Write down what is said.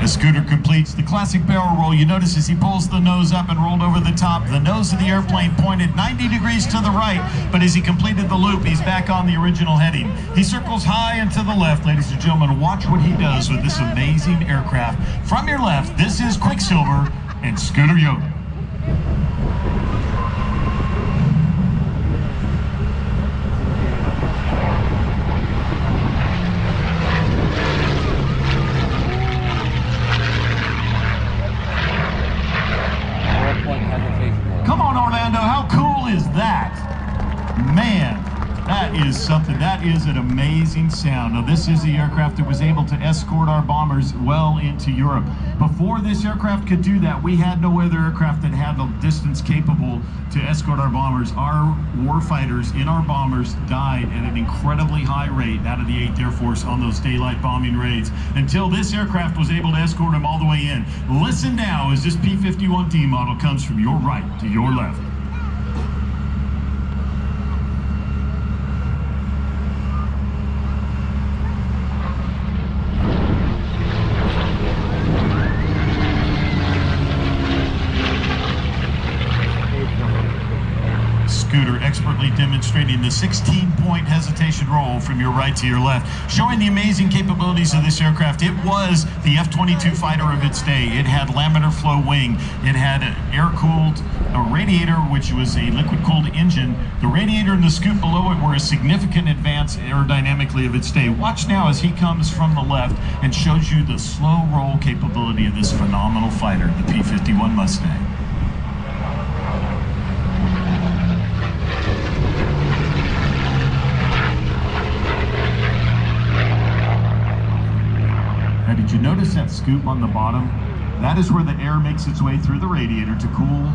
The Scooter completes the classic barrel roll. You notice as he pulls the nose up and rolled over the top, the nose of the airplane pointed 90 degrees to the right, but as he completed the loop, he's back on the original heading. He circles high and to the left. Ladies and gentlemen, watch what he does with this amazing aircraft. From your left, this is Quicksilver and Scooter Yoder. Come on, Orlando, how cool is that? Man, that is something. That is an amazing sound. Now, this is the aircraft that was able to escort our bombers well into Europe. Before this aircraft could do that, we had no other aircraft that had the distance capable to escort our bombers. Our warfighters in our bombers died at an incredibly high rate out of the 8th Air Force on those daylight bombing raids until this aircraft was able to escort them all the way in. Listen now as this P-51D model comes from your right to your left. Scooter expertly demonstrating the 16-point hesitation roll from your right to your left, showing the amazing capabilities of this aircraft. It was the F-22 fighter of its day. It had laminar flow wing. It had an air-cooled radiator, which was a liquid-cooled engine. The radiator and the scoop below it were a significant advance aerodynamically of its day. Watch now as he comes from the left and shows you the slow roll capability of this phenomenal fighter, the P-51 Mustang. Now, did you notice that scoop on the bottom? That is where the air makes its way through the radiator to cool